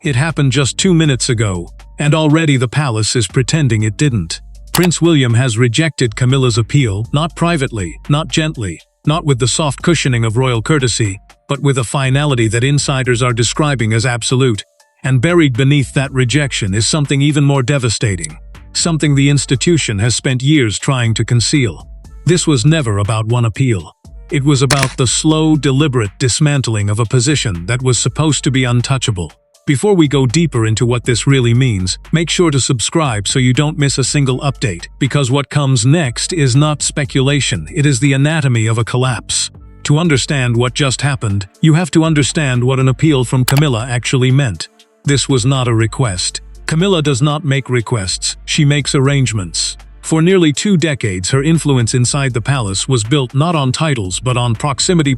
It happened just 2 minutes ago, and already the palace is pretending it didn't. Prince William has rejected Camilla's appeal, not privately, not gently, not with the soft cushioning of royal courtesy, but with a finality that insiders are describing as absolute. And buried beneath that rejection is something even more devastating, something the institution has spent years trying to conceal. This was never about one appeal. It was about the slow, deliberate dismantling of a position that was supposed to be untouchable. Before we go deeper into what this really means, make sure to subscribe so you don't miss a single update, because what comes next is not speculation, it is the anatomy of a collapse. To understand what just happened, you have to understand what an appeal from Camilla actually meant. This was not a request. Camilla does not make requests, she makes arrangements. For nearly 2 decades, her influence inside the palace was built not on titles but on proximity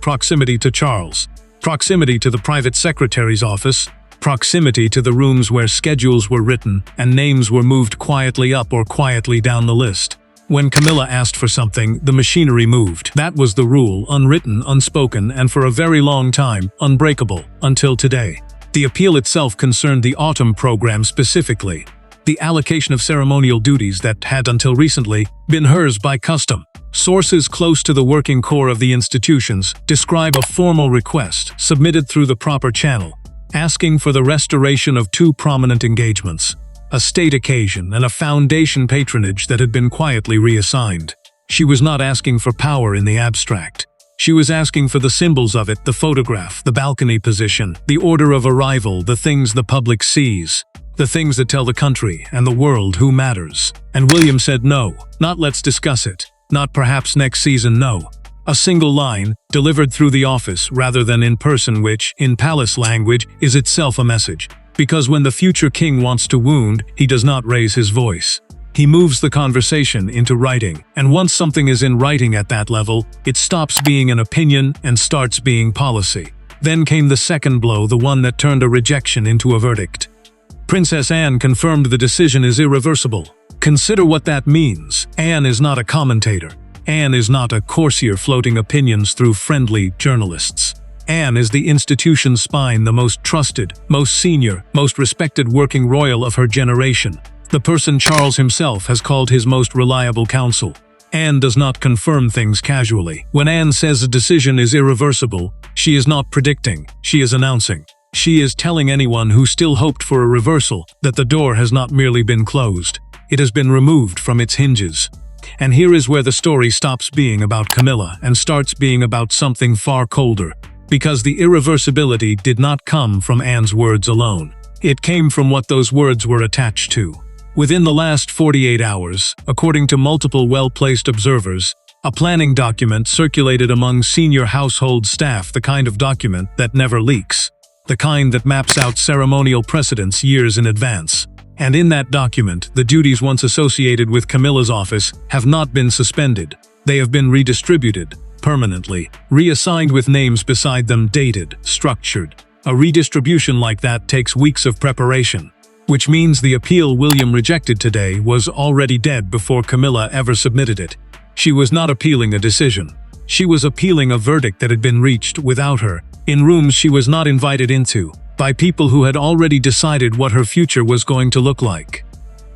to Charles, proximity to the private secretary's office, proximity to the rooms where schedules were written and names were moved quietly up or quietly down the list. When Camilla asked for something, the machinery moved. That was the rule, unwritten, unspoken, and for a very long time, unbreakable, until today. The appeal itself concerned the autumn program specifically, the allocation of ceremonial duties that had until recently been hers by custom. Sources close to the working core of the institutions describe a formal request submitted through the proper channel, asking for the restoration of 2 prominent engagements, a state occasion and a foundation patronage that had been quietly reassigned. She was not asking for power in the abstract. She was asking for the symbols of it, the photograph, the balcony position, the order of arrival, the things the public sees, the things that tell the country and the world who matters. And William said no, not let's discuss it, not perhaps next season, no. A single line, delivered through the office rather than in person, which, in palace language, is itself a message. Because when the future king wants to wound, he does not raise his voice. He moves the conversation into writing, and once something is in writing at that level, it stops being an opinion and starts being policy. Then came the second blow, the one that turned a rejection into a verdict. Princess Anne confirmed the decision is irreversible. Consider what that means. Anne is not a commentator. Anne is not a courtier floating opinions through friendly journalists. Anne is the institution's spine, the most trusted, most senior, most respected working royal of her generation. The person Charles himself has called his most reliable counsel. Anne does not confirm things casually. When Anne says a decision is irreversible, she is not predicting, she is announcing. She is telling anyone who still hoped for a reversal that the door has not merely been closed, it has been removed from its hinges. And here is where the story stops being about Camilla and starts being about something far colder. Because the irreversibility did not come from Anne's words alone. It came from what those words were attached to. Within the last 48 hours, according to multiple well-placed observers, a planning document circulated among senior household staff, the kind of document that never leaks, the kind that maps out ceremonial precedents years in advance. And in that document, the duties once associated with Camilla's office have not been suspended. They have been redistributed, permanently, reassigned with names beside them, dated, structured. A redistribution like that takes weeks of preparation. Which means the appeal William rejected today was already dead before Camilla ever submitted it. She was not appealing a decision. She was appealing a verdict that had been reached without her, in rooms she was not invited into, by people who had already decided what her future was going to look like.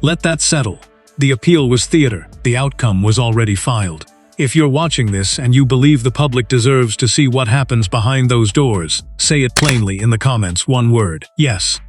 Let that settle. The appeal was theater, the outcome was already filed. If you're watching this and you believe the public deserves to see what happens behind those doors, say it plainly in the comments, one word, yes.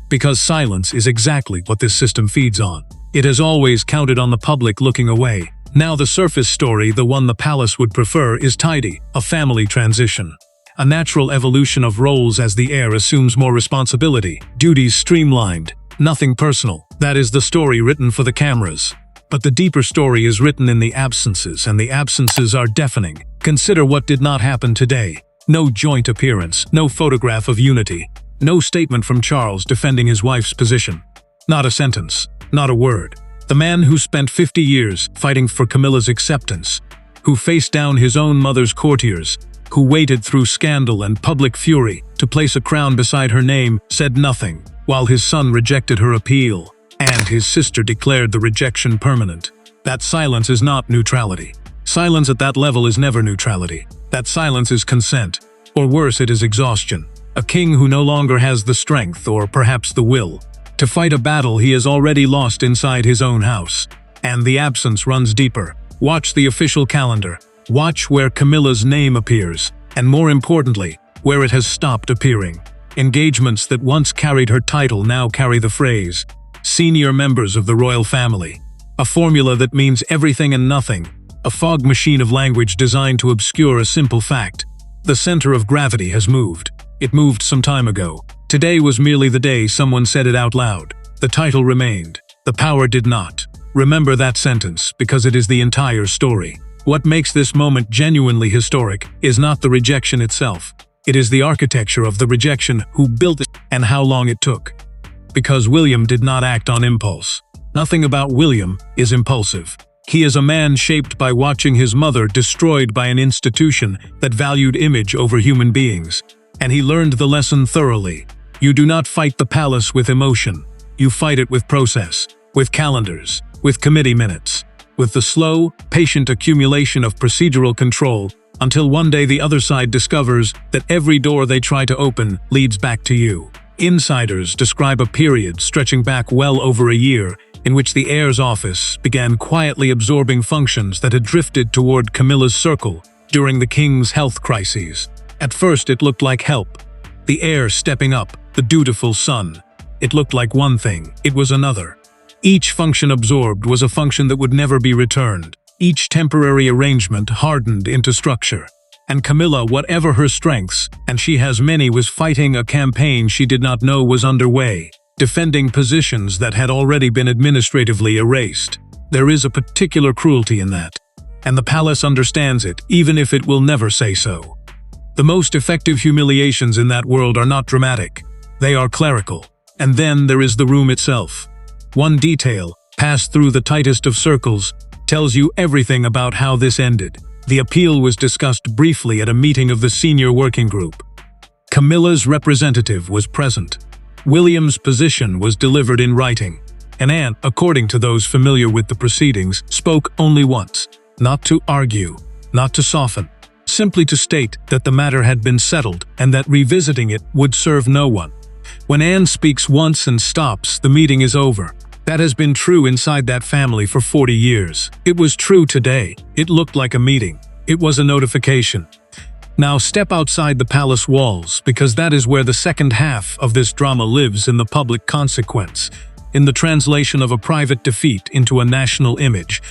Because silence is exactly what this system feeds on. It has always counted on the public looking away. Now the surface story, the one the palace would prefer, is tidy, a family transition. A natural evolution of roles as the heir assumes more responsibility, duties streamlined, nothing personal. That is the story written for the cameras. But the deeper story is written in the absences, and the absences are deafening. Consider what did not happen today. No joint appearance, no photograph of unity. No statement from Charles defending his wife's position. Not a sentence, not a word. The man who spent 50 years fighting for Camilla's acceptance, who faced down his own mother's courtiers, who waited through scandal and public fury to place a crown beside her name, said nothing, while his son rejected her appeal, and his sister declared the rejection permanent. That silence is not neutrality. Silence at that level is never neutrality. That silence is consent, or worse, it is exhaustion. A king who no longer has the strength, or perhaps the will, to fight a battle he has already lost inside his own house. And the absence runs deeper. Watch the official calendar. Watch where Camilla's name appears, and more importantly, where it has stopped appearing. Engagements that once carried her title now carry the phrase, "senior members of the royal family." A formula that means everything and nothing, a fog machine of language designed to obscure a simple fact. The center of gravity has moved. It moved some time ago. Today was merely the day someone said it out loud. The title remained. The power did not. Remember that sentence, because it is the entire story. What makes this moment genuinely historic is not the rejection itself. It is the architecture of the rejection, who built it, and how long it took. Because William did not act on impulse. Nothing about William is impulsive. He is a man shaped by watching his mother destroyed by an institution that valued image over human beings. And he learned the lesson thoroughly. You do not fight the palace with emotion. You fight it with process, with calendars, with committee minutes, with the slow, patient accumulation of procedural control, until one day the other side discovers that every door they try to open leads back to you. Insiders describe a period stretching back well over a year in which the heir's office began quietly absorbing functions that had drifted toward Camilla's circle during the king's health crises. At first it looked like help. The heir stepping up, the dutiful son. It looked like one thing, it was another. Each function absorbed was a function that would never be returned. Each temporary arrangement hardened into structure. And Camilla, whatever her strengths, and she has many, was fighting a campaign she did not know was underway, defending positions that had already been administratively erased. There is a particular cruelty in that. And the palace understands it, even if it will never say so. The most effective humiliations in that world are not dramatic. They are clerical. And then there is the room itself. One detail, passed through the tightest of circles, tells you everything about how this ended. The appeal was discussed briefly at a meeting of the senior working group. Camilla's representative was present. William's position was delivered in writing. And Anne, according to those familiar with the proceedings, spoke only once. Not to argue, not to soften. Simply to state that the matter had been settled and that revisiting it would serve no one. When Anne speaks once and stops, the meeting is over. That has been true inside that family for 40 years. It was true today. It looked like a meeting. It was a notification. Now step outside the palace walls, because that is where the second half of this drama lives, in the public consequence, in the translation of a private defeat into a national image.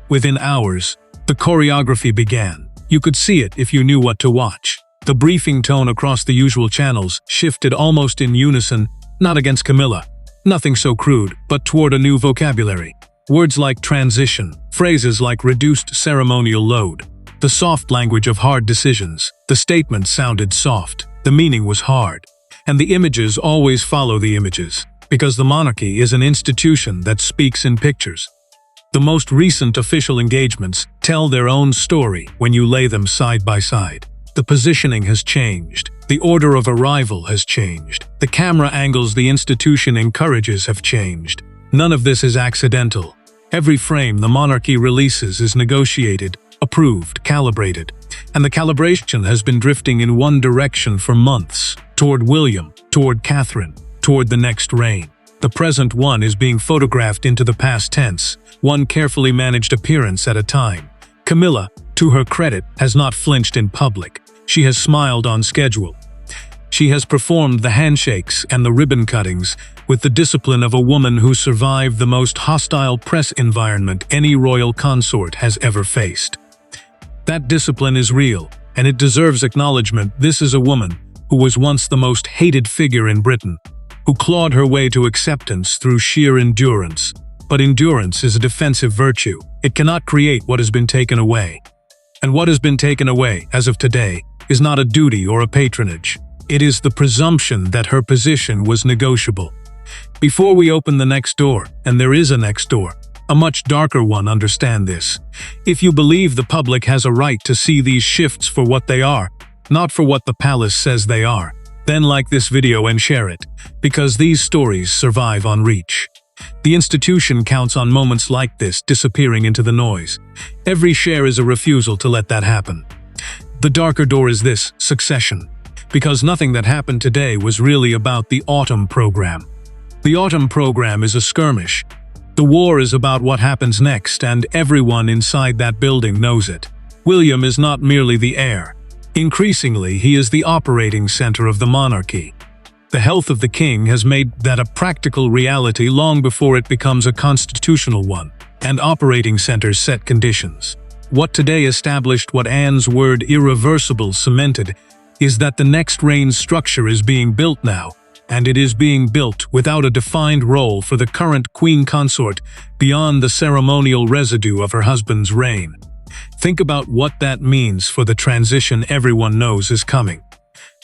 Within hours, the choreography began. You could see it if you knew what to watch. The briefing tone across the usual channels shifted almost in unison, not against Camilla. Nothing so crude, but toward a new vocabulary. Words like transition, phrases like reduced ceremonial load, the soft language of hard decisions. The statement sounded soft, the meaning was hard. And the images always follow the images, because the monarchy is an institution that speaks in pictures. The most recent official engagements tell their own story when you lay them side by side. The positioning has changed. The order of arrival has changed. The camera angles the institution encourages have changed. None of this is accidental. Every frame the monarchy releases is negotiated, approved, calibrated. And the calibration has been drifting in one direction for months, toward William, toward Catherine, toward the next reign. The present one is being photographed into the past tense, one carefully managed appearance at a time. Camilla, to her credit, has not flinched in public. She has smiled on schedule. She has performed the handshakes and the ribbon cuttings with the discipline of a woman who survived the most hostile press environment any royal consort has ever faced. That discipline is real, and it deserves acknowledgement. This is a woman who was once the most hated figure in Britain, who clawed her way to acceptance through sheer endurance. But endurance is a defensive virtue. It cannot create what has been taken away. And what has been taken away, as of today, is not a duty or a patronage. It is the presumption that her position was negotiable. Before we open the next door, and there is a next door, a much darker one, understand this. If you believe the public has a right to see these shifts for what they are, not for what the palace says they are, then like this video and share it, because these stories survive on reach. The institution counts on moments like this disappearing into the noise. Every share is a refusal to let that happen. The darker door is this: succession. because nothing that happened today was really about the autumn program. The autumn program is a skirmish. The war is about what happens next, and everyone inside that building knows it. William is not merely the heir. Increasingly, he is the operating center of the monarchy. The health of the king has made that a practical reality long before it becomes a constitutional one, and operating centers set conditions. What today established what Anne's word irreversible cemented is that the next reign's structure is being built now, and it is being built without a defined role for the current queen consort beyond the ceremonial residue of her husband's reign. Think about what that means for the transition everyone knows is coming.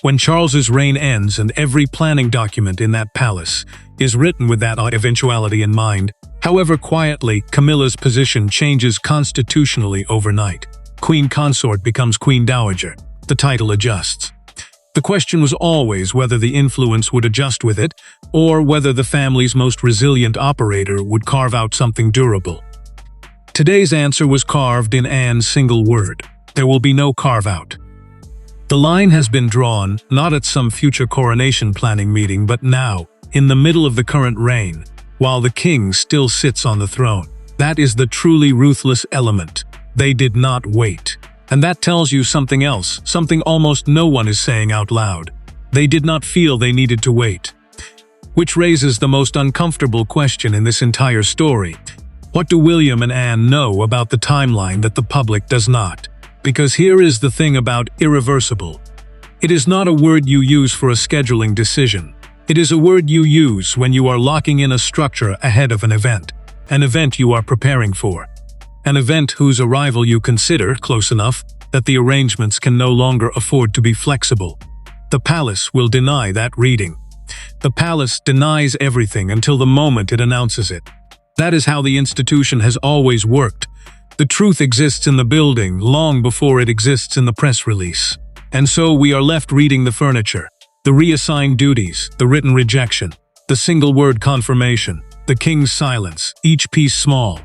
When Charles's reign ends and every planning document in that palace is written with that eventuality in mind, however quietly, Camilla's position changes constitutionally overnight. Queen consort becomes queen dowager. The title adjusts. The question was always whether the influence would adjust with it, or whether the family's most resilient operator would carve out something durable. Today's answer was carved in Anne's single word: there will be no carve-out. The line has been drawn, not at some future coronation planning meeting, but now, in the middle of the current reign, while the king still sits on the throne. That is the truly ruthless element. They did not wait. And that tells you something else, something almost no one is saying out loud. They did not feel they needed to wait. Which raises the most uncomfortable question in this entire story. What do William and Anne know about the timeline that the public does not? Because here is the thing about irreversible. It is not a word you use for a scheduling decision. It is a word you use when you are locking in a structure ahead of an event you are preparing for. An event whose arrival you consider close enough that the arrangements can no longer afford to be flexible. The palace will deny that reading. The palace denies everything until the moment it announces it. That is how the institution has always worked. The truth exists in the building long before it exists in the press release. And so we are left reading the furniture, the reassigned duties, the written rejection, the single-word confirmation, the king's silence, each piece small.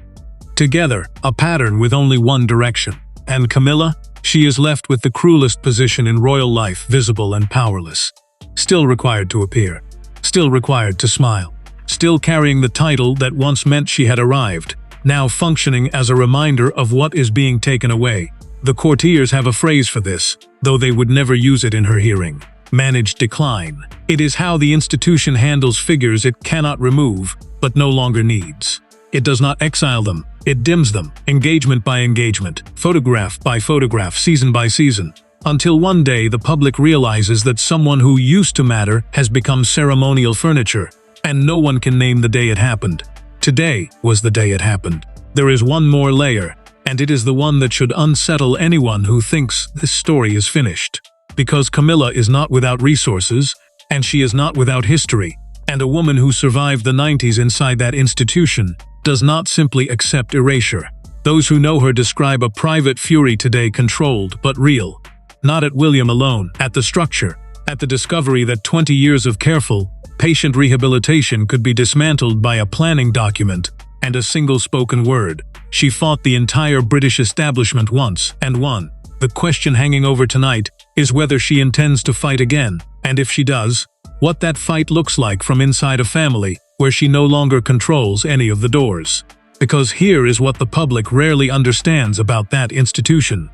Together, a pattern with only one direction. And Camilla? She is left with the cruelest position in royal life, visible and powerless. Still required to appear. Still required to smile. Still carrying the title that once meant she had arrived, now functioning as a reminder of what is being taken away. The courtiers have a phrase for this, though they would never use it in her hearing. Managed decline. It is how the institution handles figures it cannot remove, but no longer needs. It does not exile them, it dims them, engagement by engagement, photograph by photograph, season by season, until one day the public realizes that someone who used to matter has become ceremonial furniture, and no one can name the day it happened. Today was the day it happened. There is one more layer, and it is the one that should unsettle anyone who thinks this story is finished. Because Camilla is not without resources, and she is not without history, and a woman who survived the 90s inside that institution does not simply accept erasure. Those who know her describe a private fury today, controlled but real. Not at William alone, at the structure, at the discovery that 20 years of careful, patient rehabilitation could be dismantled by a planning document and a single spoken word. She fought the entire British establishment once and won. The question hanging over tonight is whether she intends to fight again, and if she does, what that fight looks like from inside a family where she no longer controls any of the doors. Because here is what the public rarely understands about that institution.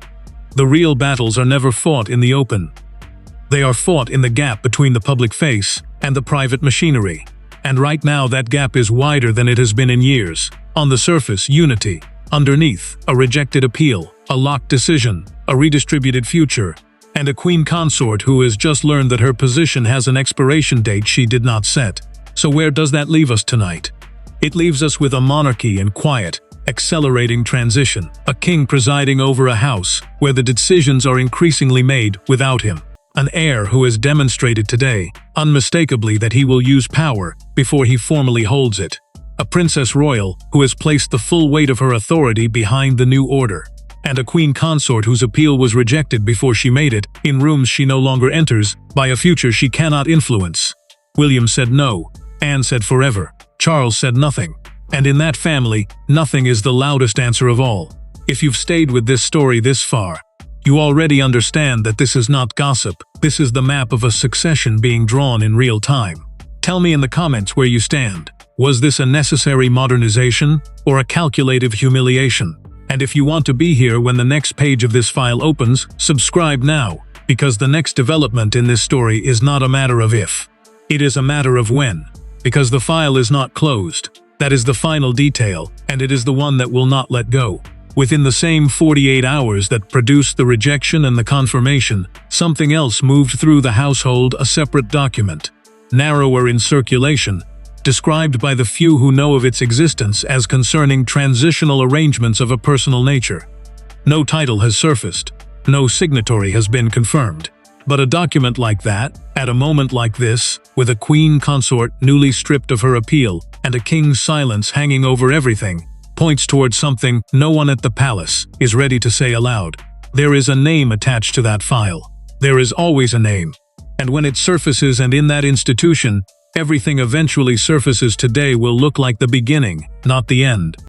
The real battles are never fought in the open. They are fought in the gap between the public face and the private machinery. And right now that gap is wider than it has been in years. On the surface, unity. Underneath, a rejected appeal, a locked decision, a redistributed future, and a queen consort who has just learned that her position has an expiration date she did not set. So where does that leave us tonight? It leaves us with a monarchy in quiet, accelerating transition, a king presiding over a house where the decisions are increasingly made without him, an heir who has demonstrated today, unmistakably, that he will use power before he formally holds it, a princess royal who has placed the full weight of her authority behind the new order, and a queen consort whose appeal was rejected before she made it, in rooms she no longer enters, by a future she cannot influence. William said no, Anne said forever, Charles said nothing. And in that family, nothing is the loudest answer of all. If you've stayed with this story this far, You already understand that this is not gossip, this is the map of a succession being drawn in real time. Tell me in the comments where you stand. Was this a necessary modernization, or a calculative humiliation? And if you want to be here when the next page of this file opens, subscribe now, because the next development in this story is not a matter of if. It is a matter of when. Because the file is not closed. That is the final detail, and it is the one that will not let go. Within the same 48 hours that produced the rejection and the confirmation, something else moved through the household, a separate document. Narrower in circulation, described by the few who know of its existence as concerning transitional arrangements of a personal nature. No title has surfaced, no signatory has been confirmed. But a document like that, at a moment like this, with a queen consort newly stripped of her appeal, and a king's silence hanging over everything, points towards something no one at the palace is ready to say aloud. There is a name attached to that file. There is always a name. And when it surfaces and in that institution, everything eventually surfaces today will look like the beginning, not the end.